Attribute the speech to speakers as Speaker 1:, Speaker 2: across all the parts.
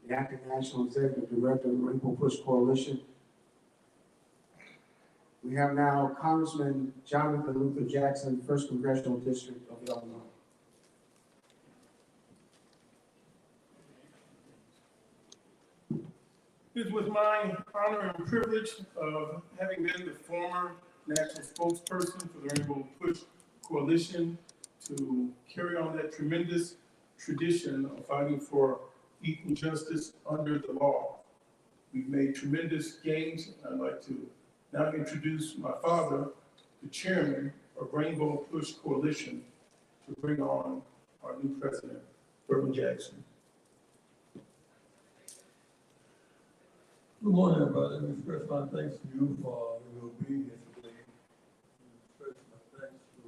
Speaker 1: the acting national executive director of the Rainbow Push Coalition. We have now Congressman Jonathan Luther Jackson, 1st Congressional District of Illinois.
Speaker 2: It was my honor and privilege of having been the former national spokesperson for the Rainbow Push Coalition to carry on that tremendous tradition of fighting for equal justice under the law. We've made tremendous gains. I'd like to now introduce my father, the chairman of Rainbow Push Coalition, to bring on our new president, Reverend Jackson.
Speaker 3: Good morning, everybody. Let me express my thanks to you for your being here today. Let me express my thanks to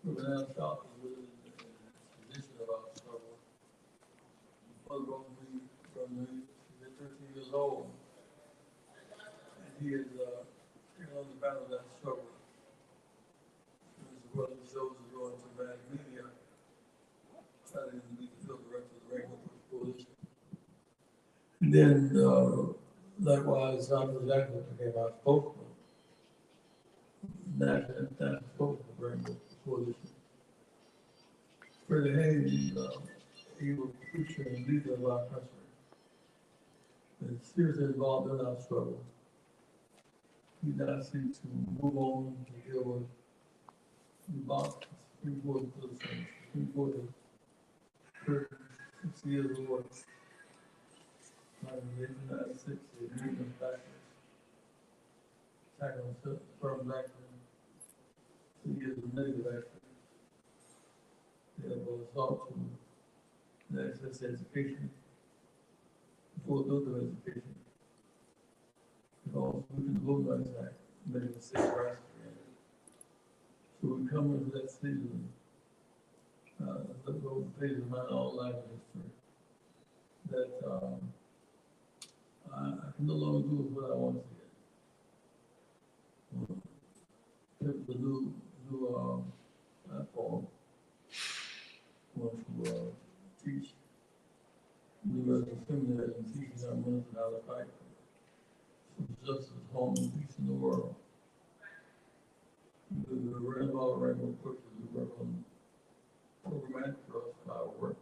Speaker 3: Reverend Al Sharpton with the tradition of our struggle. Mother wrote me from the 13 years old, and he is taking on the battle of that struggle. His brother shows is going to mass media, trying to be the field director of the Rainbow Push Coalition. And then, likewise, Dr. Jackson became our spokesman, national spokesman for Rainbow Coalition. Freddie Hayes, he was a preacher and leader of our country, and seriously involved in our struggle. He now seeks to move on to deal with the box, Supreme Court positions, Supreme Court of 36 years of work. In 1996, the movement backwards, tackling firm backwards, 2 years of negative action. They have assault to access to education, full adult education. And also, within the Voting Rights Act, making the civil rights again. So we come into that season, look over the pages of my own life history, that I can no longer do what I want to get. The new platform, want to teach university seminaries and teach our men how to fight for justice, home, and peace in the world. The Rainbow Push is work on programmatic for us for our work.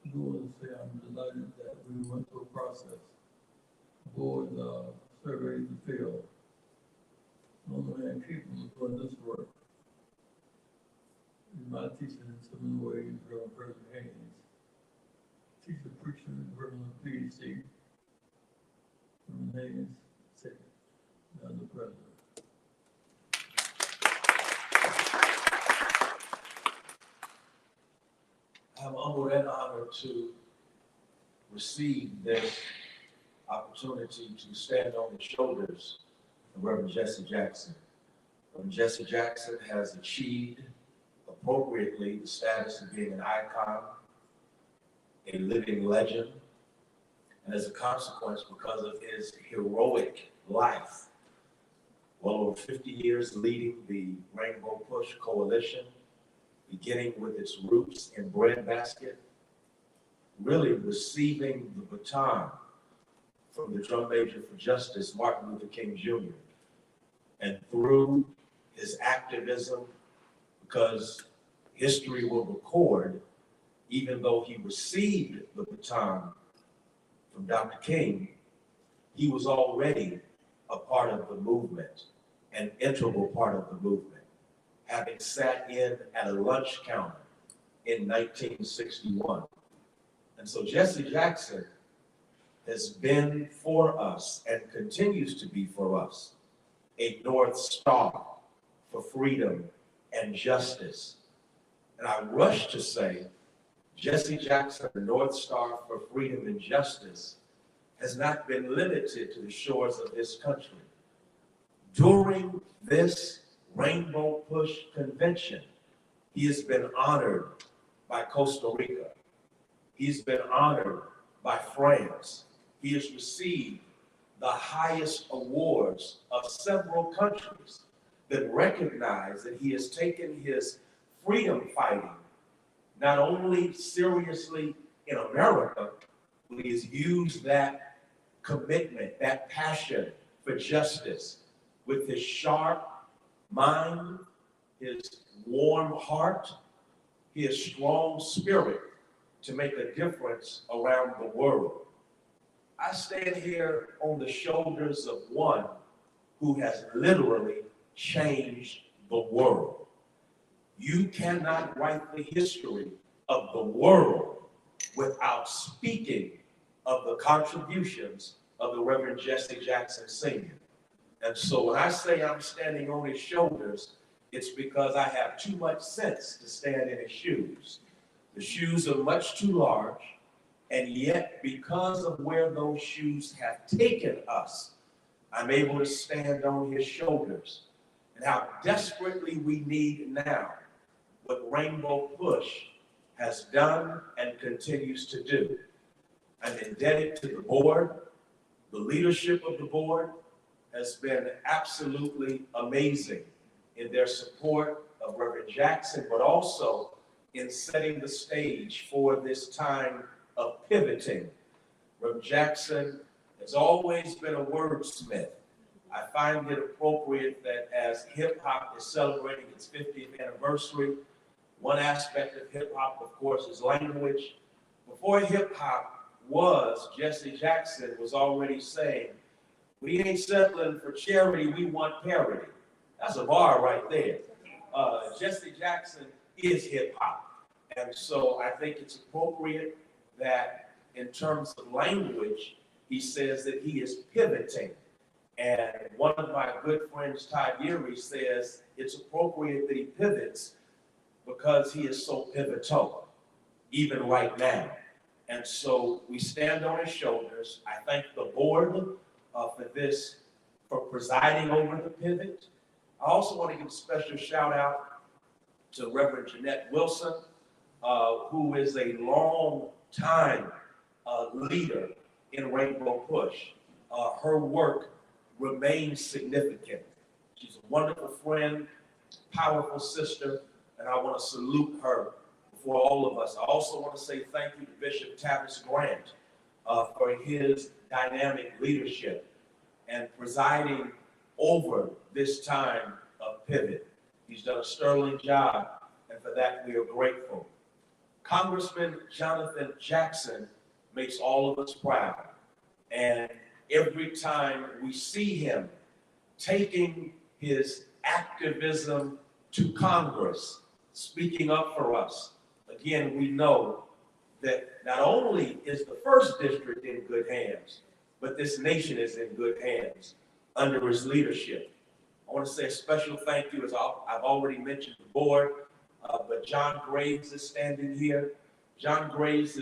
Speaker 3: I do want to say I'm delighted that we went through a process. The board surveyed the field. The only man capable of doing this work is my teacher in some ways, Reverend Percy Haynes. Teacher, preacher, Reverend PhD. Reverend Haynes, second, now the president.
Speaker 4: I'm humbled and honored to receive this opportunity to stand on the shoulders of Reverend Jesse Jackson. Reverend Jesse Jackson has achieved appropriately the status of being an icon, a living legend, and as a consequence, because of his heroic life, well over 50 years leading the Rainbow Push Coalition, beginning with its roots in Breadbasket, really receiving the baton from the drum major for justice, Martin Luther King Jr. And through his activism, because history will record, even though he received the baton from Dr. King, he was already a part of the movement, an integral part of the movement, having sat in at a lunch counter in 1961. And so Jesse Jackson has been for us and continues to be for us a North Star for freedom and justice. And I rush to say, Jesse Jackson, the North Star for freedom and justice, has not been limited to the shores of this country. During this Rainbow Push Convention, he has been honored by Costa Rica. He's been honored by France. He has received the highest awards of several countries that recognize that he has taken his freedom fighting not only seriously in America who has used that commitment, that passion for justice with his sharp mind, his warm heart, his strong spirit to make a difference around the world. I stand here on the shoulders of one who has literally changed the world. You cannot write the history of the world without speaking of the contributions of the Reverend Jesse Jackson Sr. And so when I say I'm standing on his shoulders, it's because I have too much sense to stand in his shoes. The shoes are much too large, and yet because of where those shoes have taken us, I'm able to stand on his shoulders. And how desperately we need now what Rainbow Push has done and continues to do. I'm indebted to the board. The leadership of the board has been absolutely amazing in their support of Reverend Jackson, but also in setting the stage for this time of pivoting. Reverend Jackson has always been a wordsmith. I find it appropriate that as hip hop is celebrating its 50th anniversary, one aspect of hip hop, of course, is language. Before hip hop was, Jesse Jackson was already saying, we ain't settling for charity, we want parity. That's a bar right there. Jesse Jackson is hip hop. And so I think it's appropriate that in terms of language, he says that he is pivoting. And one of my good friends, Todd Yeary, says it's appropriate that he pivots because he is so pivotal, even right now. And so we stand on his shoulders. I thank the board for presiding over the pivot. I also want to give a special shout out to Reverend Jeanette Wilson, who is a long time leader in Rainbow Push. Her work remains significant. She's a wonderful friend, powerful sister, and I want to salute her for all of us. I also want to say thank you to Bishop Tavis Grant for his dynamic leadership and presiding over this time of pivot. He's done a sterling job, and for that we are grateful. Congressman Jonathan Jackson makes all of us proud. And every time we see him taking his activism to Congress, speaking up for us, again, we know that not only is the first district in good hands, but this nation is in good hands under his leadership. I want to say a special thank you, as I've already mentioned the board, but John Graves is standing here. John Graves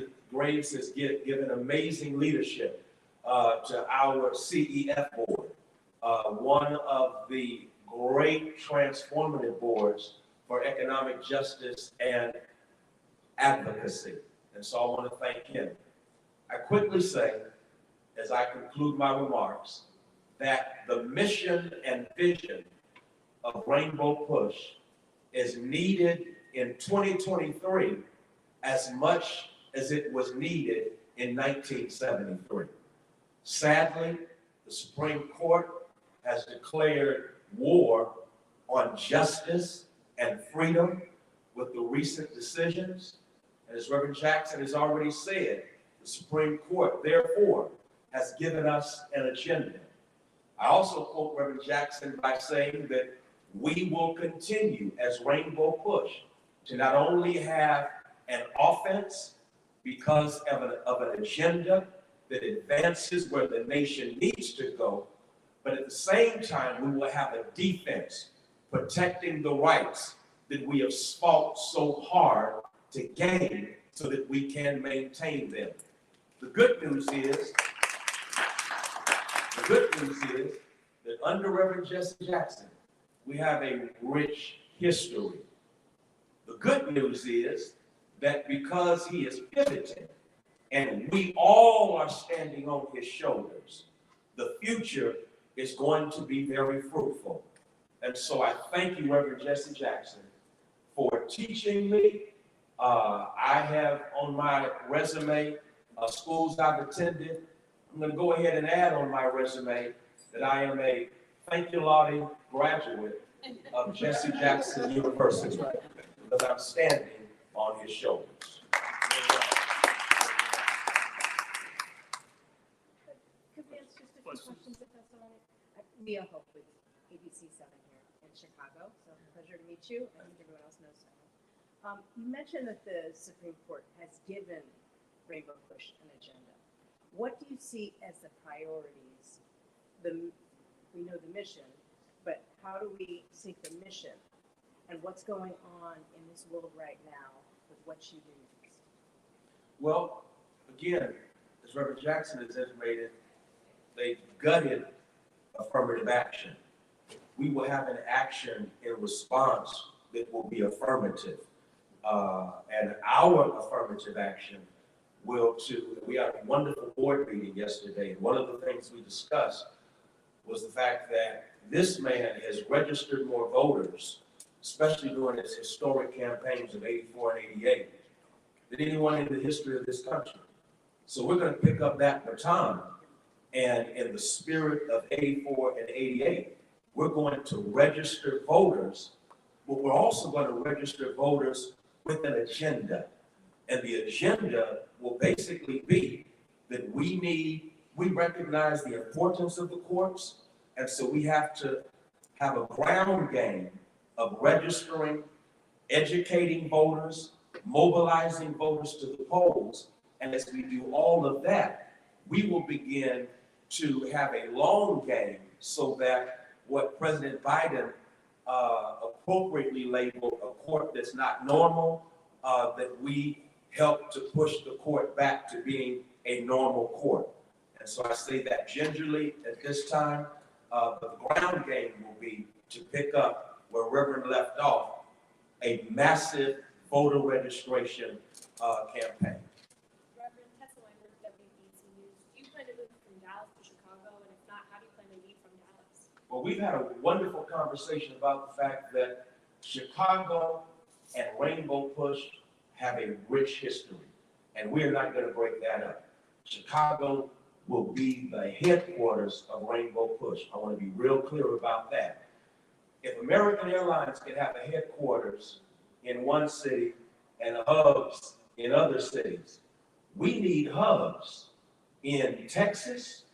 Speaker 4: has given amazing leadership to our CEF board, one of the great transformative boards for economic justice and advocacy. And so I want to thank him. I quickly say, as I conclude my remarks, that the mission and vision of Rainbow Push is needed in 2023 as much as it was needed in 1973. Sadly, the Supreme Court has declared war on justice and freedom with the recent decisions. And as Reverend Jackson has already said, the Supreme Court, therefore, has given us an agenda. I also quote Reverend Jackson by saying that we will continue as Rainbow Push to not only have an offense because of an agenda that advances where the nation needs to go, but at the same time, we will have a defense protecting the rights that we have fought so hard to gain so that we can maintain them. The good news is that under Reverend Jesse Jackson, we have a rich history. The good news is that because he is pivoting and we all are standing on his shoulders, the future is going to be very fruitful. And so I thank you, Reverend Jesse Jackson, for teaching me I have on my resume schools I've attended. I'm going to go ahead and add on my resume that I am a thank you, Lottie graduate of Jesse Jackson University, because I'm standing on his shoulders.
Speaker 5: Could we ask just a few questions if that's all right? Leah Hope with ABC 7 here in Chicago, so pleasure to meet you. I think everyone else knows that. You mentioned that the Supreme Court has given Rainbow Push an agenda. What do you see as the priorities? We know the mission, but how do we sync the mission and what's going on in this world right now with what you do next?
Speaker 4: Well, again, as Reverend Jackson has intimated, they gutted affirmative action. We will have an action in response that will be affirmative. And our affirmative action we had a wonderful board meeting yesterday. And one of the things we discussed was the fact that this man has registered more voters, especially during his historic campaigns of 84 and 88, than anyone in the history of this country. So we're going to pick up that baton, and in the spirit of 84 and 88, we're going to register voters, but we're also going to register voters with an agenda. And the agenda will basically be that we recognize the importance of the courts, and so we have to have a ground game of registering, educating voters, mobilizing voters to the polls. And as we do all of that, we will begin to have a long game so that what President Biden appropriately labeled a court that's not normal, that we help to push the court back to being a normal court. And so I say that gingerly at this time, but the ground game will be to pick up where Reverend left off, a massive voter registration campaign.
Speaker 6: Reverend Tessa Lambert, WBC News. Do you plan to move from Dallas to Chicago? And if not, how do you plan to lead from Dallas?
Speaker 4: Well, we've had a wonderful conversation about the fact that Chicago and Rainbow Push have a rich history, and we're not going to break that up. Chicago will be the headquarters of Rainbow Push. I want to be real clear about that. If American Airlines can have a headquarters in one city and hubs in other cities, we need hubs in Texas,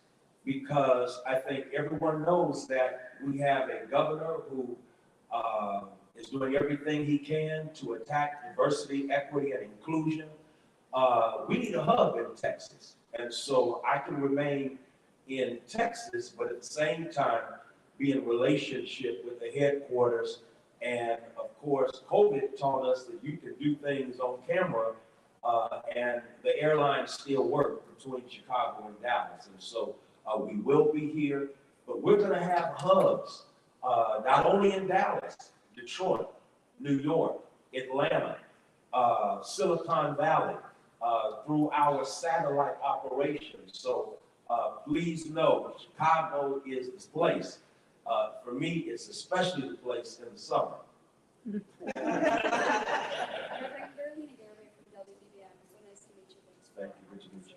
Speaker 4: because I think everyone knows that we have a governor who is doing everything he can to attack diversity, equity, and inclusion. We need a hub in Texas. And so I can remain in Texas, but at the same time, be in relationship with the headquarters. And of course, COVID taught us that you can do things on camera, and the airlines still work between Chicago and Dallas. And so we will be here, but we're going to have hubs, not only in Dallas, Detroit, New York, Atlanta, Silicon Valley, through our satellite operations. So please know, Chicago is this place. For me, it's especially the place in the summer.
Speaker 6: Reverend Berlina Garvey from WBBM. So nice to meet you.
Speaker 4: Thank you. Good to meet you.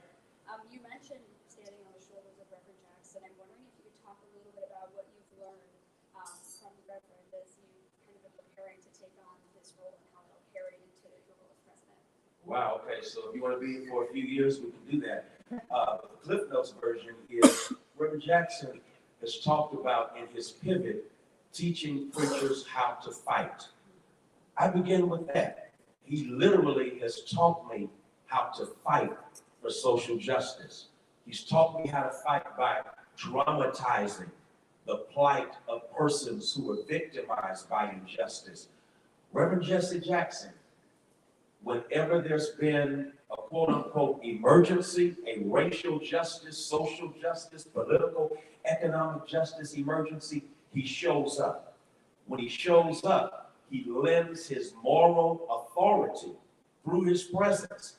Speaker 6: You mentioned standing on the shoulders of Reverend Jackson. I'm wondering if you could talk a little bit about what you've learned from the Reverend as you kind of are preparing to take on this role and how it'll carry into your role as president.
Speaker 4: Wow, okay, so if you want to be here for a few years, we can do that. But the Cliff Notes version is Reverend Jackson has talked about in his pivot, teaching preachers how to fight. I begin with that. He literally has taught me how to fight for social justice. He's taught me how to fight by dramatizing the plight of persons who are victimized by injustice. Reverend Jesse Jackson, whenever there's been a quote unquote emergency, a racial justice, social justice, political, economic justice emergency, he shows up. When he shows up, he lends his moral authority through his presence.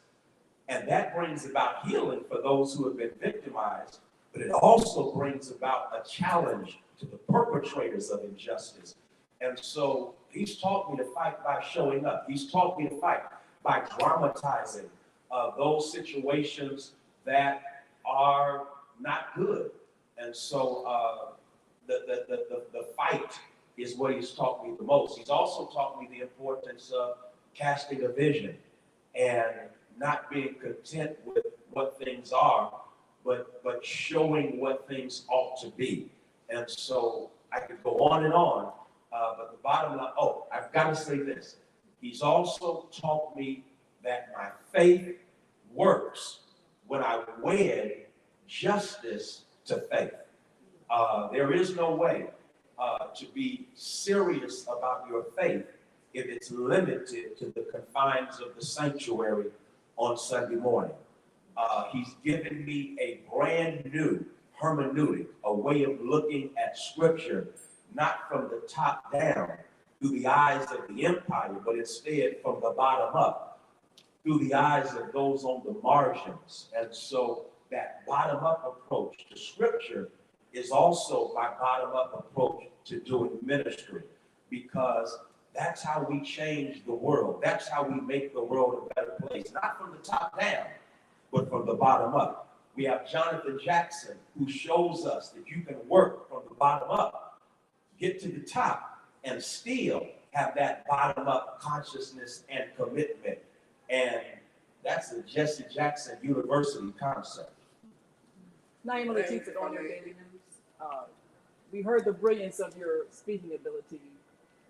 Speaker 4: And that brings about healing for those who have been victimized, but it also brings about a challenge to the perpetrators of injustice. And so he's taught me to fight by showing up. He's taught me to fight by dramatizing those situations that are not good. And so the fight is what he's taught me the most. He's also taught me the importance of casting a vision and not being content with what things are, but showing what things ought to be. And so I could go on and on, but the bottom line, I've got to say this. He's also taught me that my faith works when I wed justice to faith. There is no way to be serious about your faith if it's limited to the confines of the sanctuary on Sunday morning. He's given me a brand new hermeneutic, a way of looking at Scripture, not from the top down through the eyes of the empire, but instead from the bottom up through the eyes of those on the margins. And so that bottom up approach to Scripture is also my bottom up approach to doing ministry, because that's how we change the world. That's how we make the world a better place, not from the top down, but from the bottom up. We have Jonathan Jackson, who shows us that you can work from the bottom up, get to the top, and still have that bottom up consciousness and commitment. And that's the Jesse Jackson University concept.
Speaker 7: Naima Latifah on your Daily News. We heard the brilliance of your speaking ability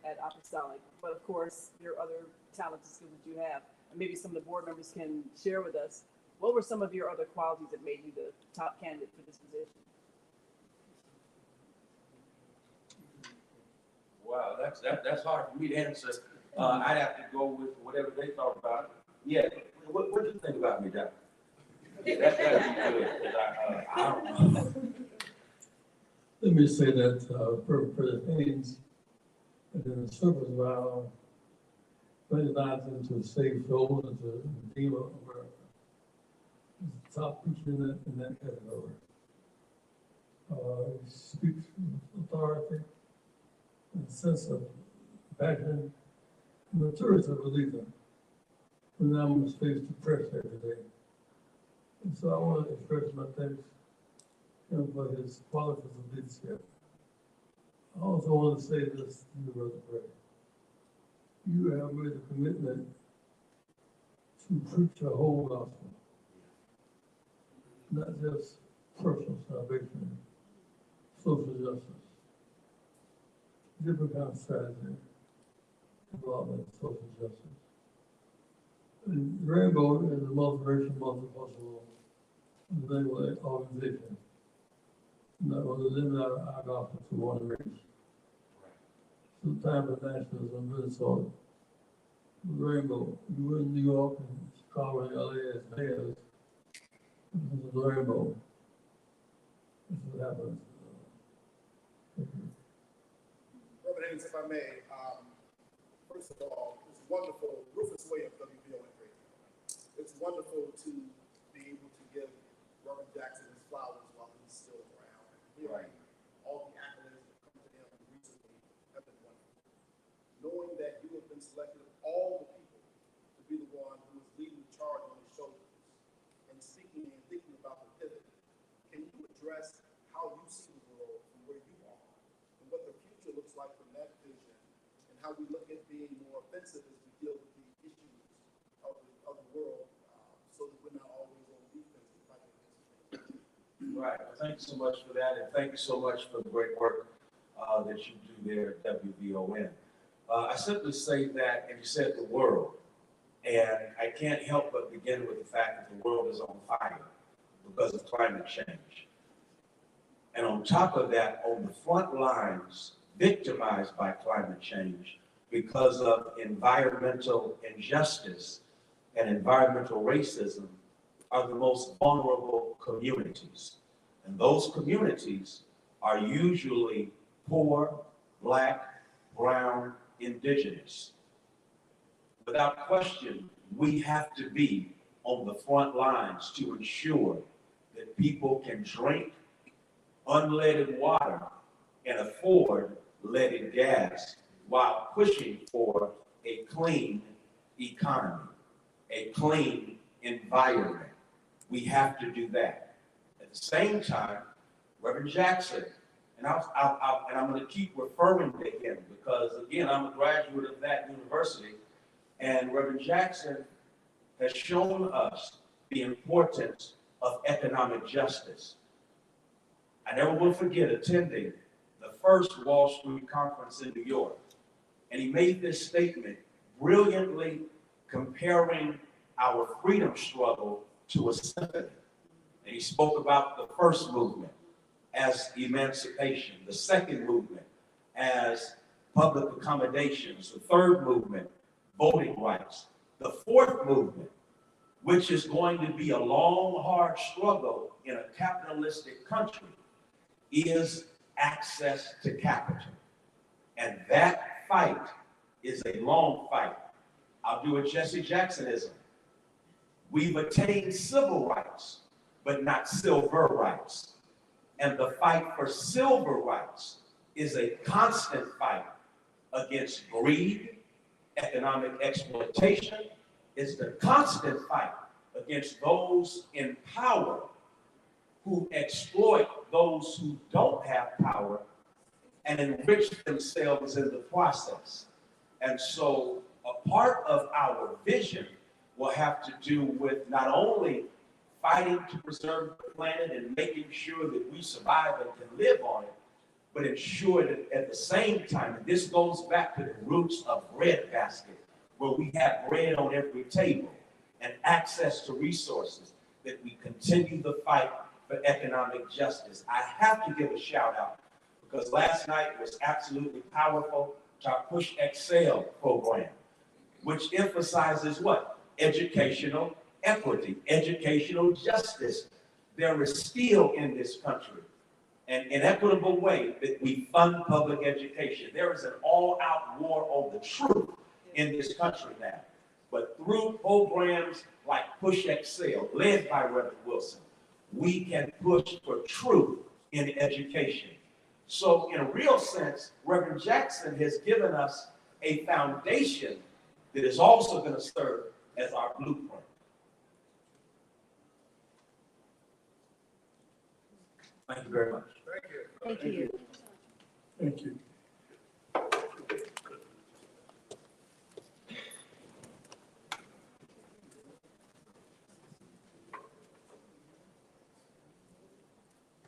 Speaker 7: at Apostolic, but of course, your other talents and skills that you have, and maybe some of the board members can share with us, what were some of your other qualities that made you the top candidate for this position?
Speaker 4: Wow, that's hard for me to answer. I'd have to go with whatever they thought about it. Yeah, what do you think about me, Doc? That's gotta be good, 'cause I don't know.
Speaker 3: Let me say that President Haynes, in the service of our lives into a safe soul and to redeem America. He's the top preacher in that category. He speaks with authority and a sense of passion and maturity of a leader. When I'm face to press every day. And so I want to express my thanks to him for his qualities of leadership. I also want to say this to you, Brother Gray. You have made a commitment to preach the whole gospel, not just personal salvation, social justice, different kind of strategy involving social justice. And Rainbow is a multiracial, multicultural organization. Not going to limit our gospel to one race. Sometimes the nationalism really saw it. Rainbow, you were in New York and Chicago and LA as mayors. This is the Rainbow. This is what happens.
Speaker 8: Reverend Haynes, if I may, first of all, it's wonderful, Rufus Way of WVON Radio. It's wonderful to be able to give Reverend Jackson his flowers while he's still around. Hearing all the accolades that come to him recently have been wonderful. Knowing that you have been selected of all the people to be the one who is leading the charge on his shoulders and speaking and thinking about the pivot, can you address how you see the world from where you are and what the future looks like from that vision, and how we look at being more offensive as we deal with the issues of the world, so that we're not always on defense and fighting against things.
Speaker 4: Right, well, thank you so much for that, and thank you so much for the great work that you do there at WVON. I simply say that, and you said the world, and I can't help but begin with the fact that the world is on fire because of climate change. And on top of that, on the front lines, victimized by climate change because of environmental injustice and environmental racism, are the most vulnerable communities. And those communities are usually poor, Black, brown, indigenous. Without question, we have to be on the front lines to ensure that people can drink unleaded water and afford leaded gas while pushing for a clean economy. a clean environment. We have to do that. At the same time, Reverend Jackson, and I'm going to keep referring to him because, again, I'm a graduate of that university, and Reverend Jackson has shown us the importance of economic justice. I never will forget attending the first Wall Street conference in New York, and he made this statement brilliantly comparing our freedom struggle to a symphony. And he spoke about the first movement as emancipation, the second movement as public accommodations, the third movement, voting rights, the fourth movement, which is going to be a long, hard struggle in a capitalistic country, is access to capital. And that fight is a long fight. I'll do a Jesse Jacksonism. We've attained civil rights, but not silver rights. And the fight for silver rights is a constant fight against greed, economic exploitation. It's the constant fight against those in power who exploit those who don't have power and enrich themselves in the process. And so a part of our vision will have to do with not only fighting to preserve the planet and making sure that we survive and can live on it, but ensure that at the same time, and this goes back to the roots of breadbasket, where we have bread on every table and access to resources, that we continue the fight for economic justice. I have to give a shout out because last night was absolutely powerful to our Push Excel program, which emphasizes what? Educational equity, educational justice. There is still in this country an inequitable way that we fund public education. There is an all-out war on the truth in this country now. But through programs like Push Excel, led by Reverend Wilson, we can push for truth in education. So in a real sense, Reverend Jackson has given us a foundation that is also going to serve as our blueprint. Thank you very much.
Speaker 8: Thank you.
Speaker 5: Thank you.
Speaker 2: Thank you.